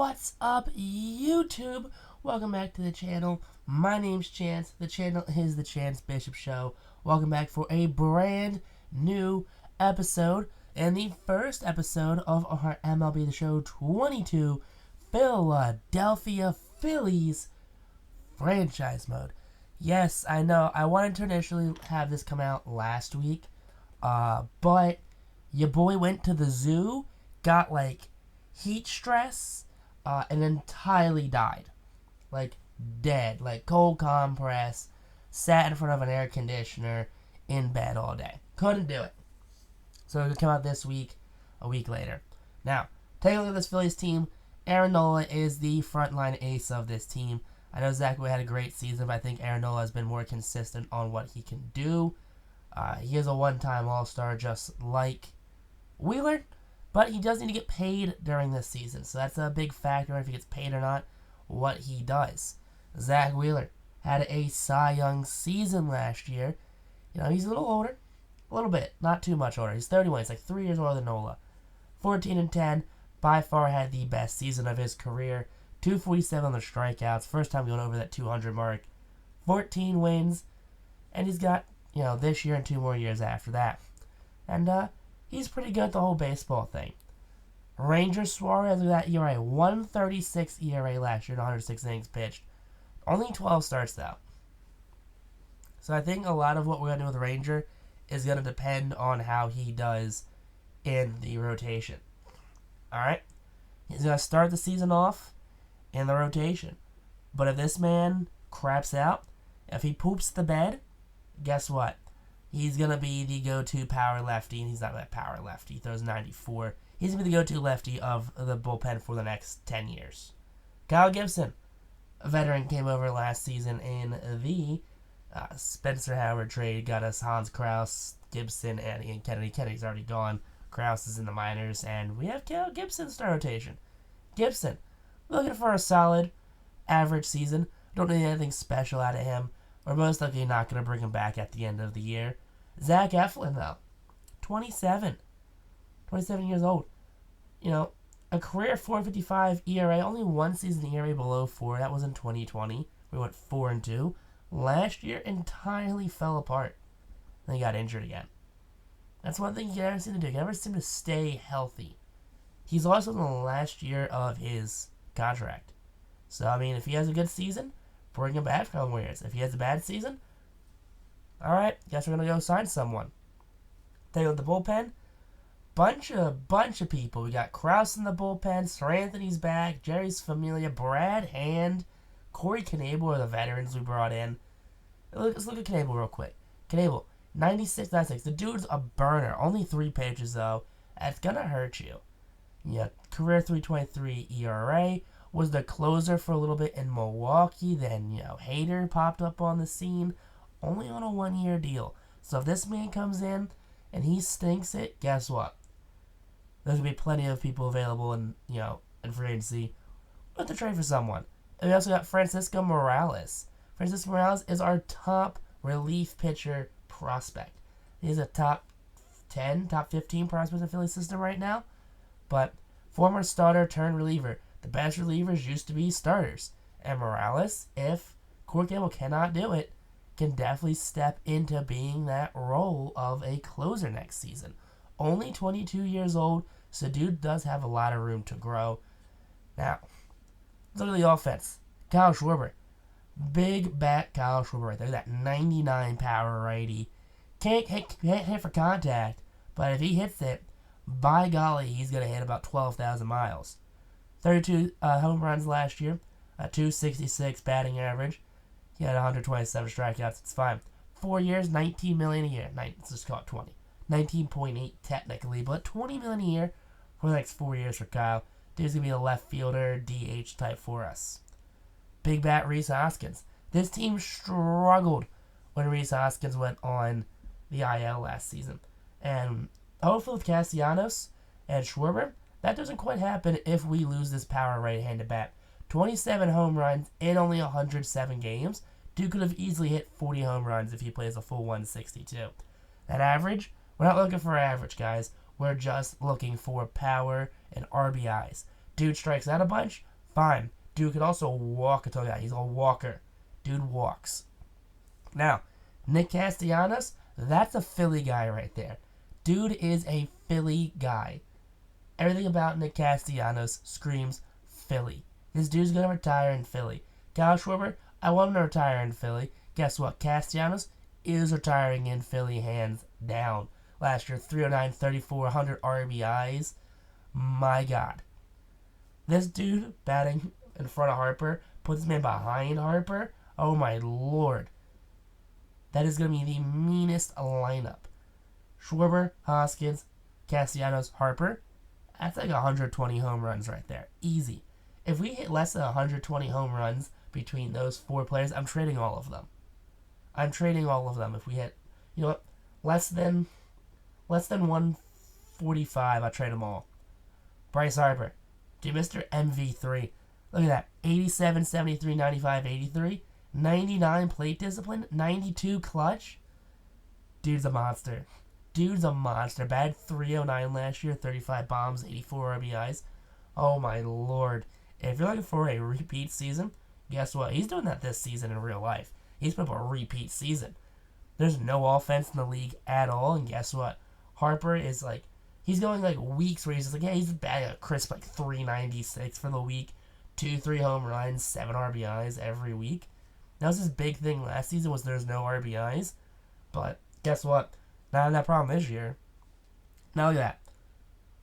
What's up, YouTube? Welcome back to the channel. My name's Chance. The channel is the Chance Bishop Show. Welcome back for a brand new episode, and the first episode of our MLB The Show 22 Philadelphia Phillies franchise mode. Yes, I know. I wanted to initially have this come out last week, but your boy went to the zoo, got heat stress, and entirely died. Dead. Cold compress, sat in front of an air conditioner, in bed all day. Couldn't do it. So it'll come out this week, a week later. Now, take a look at this Phillies team. Aaron Nola is the frontline ace of this team. I know Zach Wheeler had a great season, but I think Aaron Nola has been more consistent on what he can do. He is a one-time All-Star just like Wheeler, but he does need to get paid during this season, so that's a big factor if he gets paid or not, what he does. Zach Wheeler had a Cy Young season last year. You know, he's a little older. A little bit. Not too much older. He's 31. He's 3 years older than Nola. 14-10. By far had the best season of his career. 247 on the strikeouts. First time going over that 200 mark. 14 wins. And he's got, this year and 2 more years after that. And, he's pretty good at the whole baseball thing. Ranger Schwarber has that ERA. 136 ERA last year in 106 innings pitched. Only 12 starts, though. So I think a lot of what we're going to do with Ranger is going to depend on how he does in the rotation. Alright? He's going to start the season off in the rotation. But if this man craps out, if he poops the bed, guess what? He's going to be the go-to power lefty, and he's not that power lefty. He throws 94. He's going to be the go-to lefty of the bullpen for the next 10 years. Kyle Gibson, a veteran, came over last season in the Spencer Howard trade. Got us Hans Kraus, Gibson, and Ian Kennedy. Kennedy's already gone. Kraus is in the minors, and we have Kyle Gibson start rotation. Gibson, looking for a solid, average season. Don't need anything special out of him. We're most likely not going to bring him back at the end of the year. Zach Eflin, though. 27. 27 years old. A career 4.55 ERA. Only one season ERA below 4. That was in 2020. We went 4-2. Last year entirely fell apart. Then he got injured again. That's one thing you never seem to do. You never seem to stay healthy. He's also in the last year of his contract. So, if he has a good season, bring him back for a couple more years. If he has a bad season, alright, guess we're going to go sign someone. Take a look at the bullpen. Bunch of people. We got Kraus in the bullpen. Sir Anthony's back. Jerry's Familia. Brad Hand. Corey Knebel are the veterans we brought in. Let's look at Knebel real quick. Knebel, 96. The dude's a burner. Only 3 pitches, though. That's going to hurt you. Career 3.23 ERA. Was the closer for a little bit in Milwaukee. Then, Hader popped up on the scene. Only on a 1-year deal. So if this man comes in and he stinks it, guess what? There's going to be plenty of people available in free agency. We'll have to trade for someone. And we also got Francisco Morales. Francisco Morales is our top relief pitcher prospect. He's a top 10, top 15 prospect in the Philly system right now. But former starter turned reliever. The best relievers used to be starters. And Morales, if Corey Knebel cannot do it, can definitely step into being that role of a closer next season. Only 22 years old, so dude does have a lot of room to grow. Now, look at the offense. Kyle Schwarber. Big bat Kyle Schwarber right there. That 99 power righty. Can't hit for contact, but if he hits it, by golly, he's going to hit about 12,000 miles. 32 home runs last year. A 266 batting average. He had 127 strikeouts. It's fine. 4 years, $19 million a year. Let's just call it 20. 19.8 technically, but $20 million a year for the next 4 years for Kyle. Dude's going to be a left fielder, DH type for us. Big bat Rhys Hoskins. This team struggled when Rhys Hoskins went on the IL last season. And hopefully with Castellanos and Schwarber, that doesn't quite happen if we lose this power right-handed bat. 27 home runs in only 107 games. Dude could have easily hit 40 home runs if he plays a full 162. That average, we're not looking for average, guys. We're just looking for power and RBIs. Dude strikes out a bunch, Fine. Dude could also walk a guy. He's a walker. Dude walks. Now, Nick Castellanos, that's a Philly guy right there. Dude is a Philly guy. Everything about Nick Castellanos screams Philly. This dude's going to retire in Philly. Kyle Schwarber, I want him to retire in Philly. Guess what? Castellanos is retiring in Philly, hands down. Last year, 309, 34, 100 RBIs. My God. This dude batting in front of Harper, puts this man behind Harper. Oh my Lord. That is going to be the meanest lineup. Schwarber, Hoskins, Castellanos, Harper. That's like 120 home runs right there. Easy. If we hit less than 120 home runs between those four players, I'm trading all of them. I'm trading all of them. If we hit, you know what, less than 145, I'll trade them all. Bryce Harper. Dude, Mr. MV3. Look at that. 87, 73, 95, 83. 99 plate discipline. 92 clutch. Dude's a monster. Dude's a monster. Batted 309 last year. 35 bombs, 84 RBIs. Oh my Lord. If you're looking for a repeat season, guess what? He's doing that this season in real life. He's put up a repeat season. There's no offense in the league at all. And guess what? Harper is like, he's going like weeks where he's just like, yeah, he's batting a crisp like 396 for the week. 2-3 home runs, 7 RBIs every week. That was his big thing last season, was there's no RBIs. But guess what? Not in that problem this year. Now look at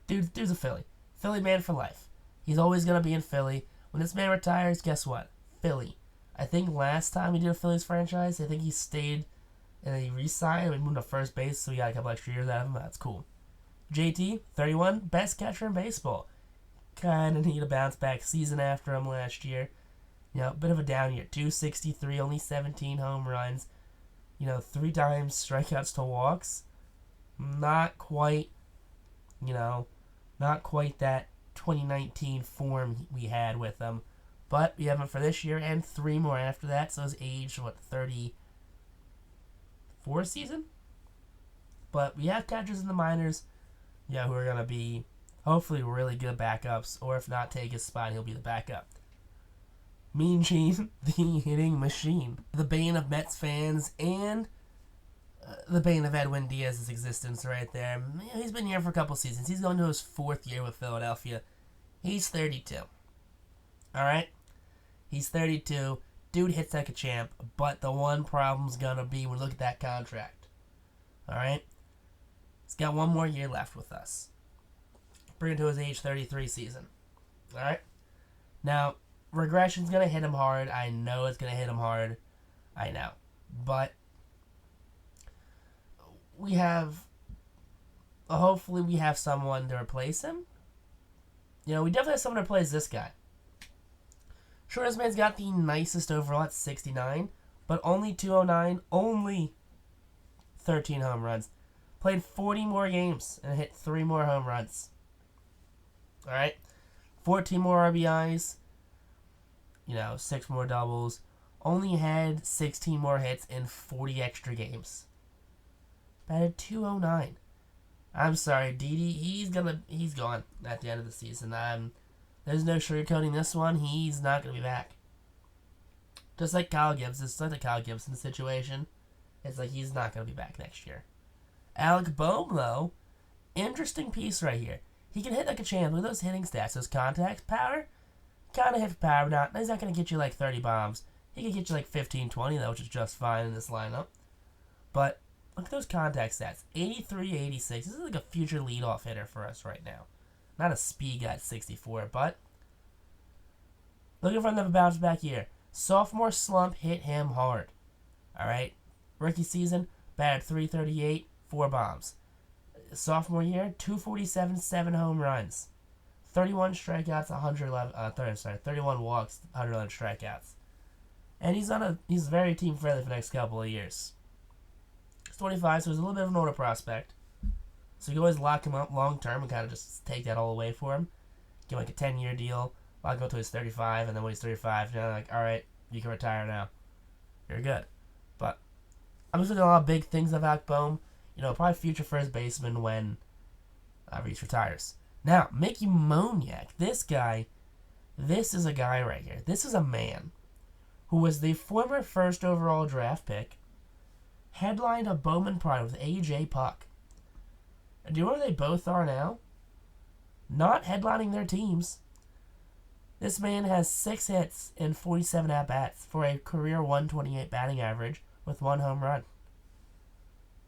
that. Dude's a Philly. Philly man for life. He's always going to be in Philly. When this man retires, guess what? Philly. I think last time he did a Phillies franchise, I think he stayed and then he re-signed. We moved to first base, so we got a couple extra years out of him. That's cool. JT, 31, best catcher in baseball. Kind of need a bounce-back season after him last year. You know, bit of a down year. 263, only 17 home runs. You know, 3 times strikeouts to walks. Not quite, not quite that 2019 form we had with him. But we have him for this year and 3 more after that. So his age, 34 season? But we have catchers in the minors, who are going to be hopefully really good backups. Or if not, take his spot, he'll be the backup. Mean Gene, the hitting machine. The bane of Mets fans and the bane of Edwin Diaz's existence right there. He's been here for a couple seasons. He's going to his 4th year with Philadelphia. He's 32. Alright? He's 32. Dude hits like a champ. But the one problem's going to be when we look at that contract. Alright? He's got 1 more year left with us. Bring him to his age 33 season. Alright? Now, regression's going to hit him hard. I know it's going to hit him hard. I know. But we have, hopefully we have someone to replace him. We definitely have someone to replace this guy. Sure, this man's got the nicest overall at 69, but only 209, only 13 home runs. Played 40 more games and hit 3 more home runs. Alright? 14 more RBIs. 6 more doubles. Only had 16 more hits in 40 extra games. Batted 209. I'm sorry, Didi. He's gone at the end of the season. There's no sugarcoating this one. He's not gonna be back. Just like Kyle Gibson. It's like the Kyle Gibson situation. It's like he's not gonna be back next year. Alec Bohm, though, interesting piece right here. He can hit like a champ. Look at those hitting stats. Those contacts, power. Kind of hit for power, but he's not going to get you like 30 bombs. He can get you like 15, 20, though, which is just fine in this lineup. But look at those contact stats. 83, 86. This is like a future leadoff hitter for us right now. Not a speed guy at 64, but looking for another bounce back year. Sophomore slump hit him hard. Alright? Rookie season, batted 338, 4 bombs. Sophomore year, 247, 7 home runs. 31 strikeouts, 31 walks, 111 strikeouts. And he's very team friendly for the next couple of years. He's 25, so he's a little bit of an older prospect. So you can always lock him up long term and kind of just take that all away for him. Give him like a 10-year deal, lock him up to his 35, and then when he's 35, alright, you can retire now. You're good. But I'm just looking at a lot of big things of Alec Bohm. Probably future first baseman when Reese retires. Now, Mickey Moniak, this guy, This is a guy right here. This is a man who was the former first overall draft pick, headlined a Bowman Pride with A.J. Puck. And do you know where they both are now? Not headlining their teams. This man has 6 hits and 47 at-bats for a career 128 batting average with 1 home run.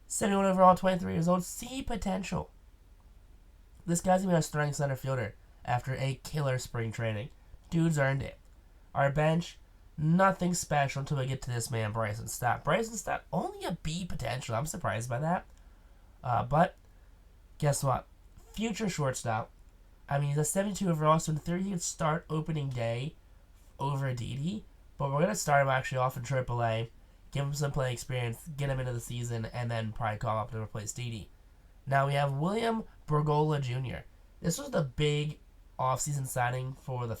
71 overall, 23 years old. See potential. This guy's going to be a starting center fielder after a killer spring training. Dude's earned it. Our bench, nothing special until we get to this man, Bryson Stott. Bryson Stott, only a B potential. I'm surprised by that. But guess what? Future shortstop. I mean, he's a 72 overall, so in theory he could start opening day over Didi. But we're going to start him actually off in AAA, give him some playing experience, get him into the season, and then probably call him up to replace Didi. Now we have William Bergola Jr. This was the big offseason signing for the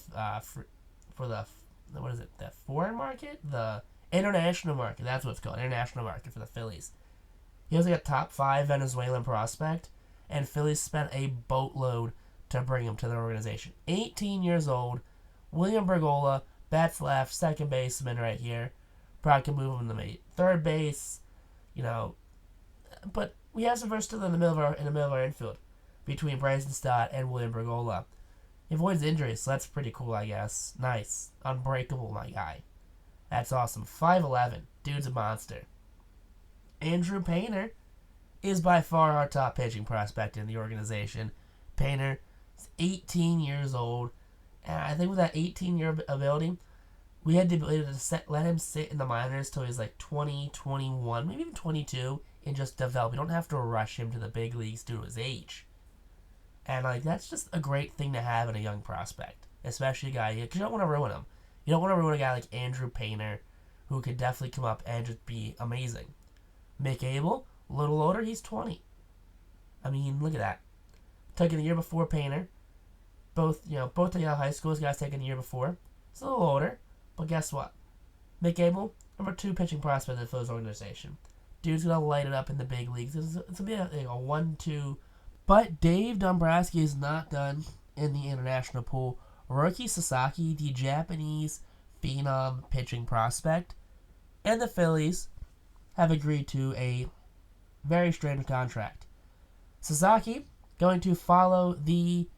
what is it? The foreign market, the international market. That's what it's called, international market for the Phillies. He was like a top 5 Venezuelan prospect, and Phillies spent a boatload to bring him to their organization. 18 years old, William Bergola, bats left, second baseman right here. Probably can move him to maybe third base, but we have some versatility in the middle of our infield between Bryson Stott and William Bergola. He avoids injuries, so that's pretty cool, I guess. Nice. Unbreakable, my guy. That's awesome. 5'11". Dude's a monster. Andrew Painter is by far our top pitching prospect in the organization. Painter is 18 years old, and I think with that 18-year ability, we had the ability to let him sit in the minors till he's like 20, 21, maybe even 22, and just develop. We don't have to rush him to the big leagues due to his age. And that's just a great thing to have in a young prospect, especially a guy, because you don't want to ruin him. You don't want to ruin a guy like Andrew Painter, who could definitely come up and just be amazing. Mick Abel, a little older, he's 20. I mean, look at that. Taken a year before Painter. Both taking out of high school. This guy's taken a year before. He's a little older, but guess what? Mick Abel, number 2 pitching prospect in the Phillies organization. Dude's gonna light it up in the big leagues. It's gonna be a 1-2. But Dave Dombrowski is not done in the international pool. Roki Sasaki, the Japanese phenom pitching prospect, and the Phillies have agreed to a very strange contract. Sasaki going to follow the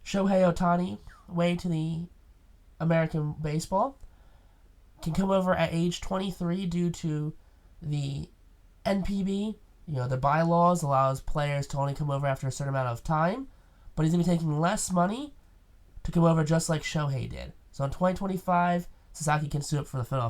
Shohei Ohtani way to the American baseball. Can come over at age 23 due to the NPB. The bylaws allows players to only come over after a certain amount of time, but he's going to be taking less money to come over just like Shohei did. So in 2025, Sasaki can suit up for the Philadelphia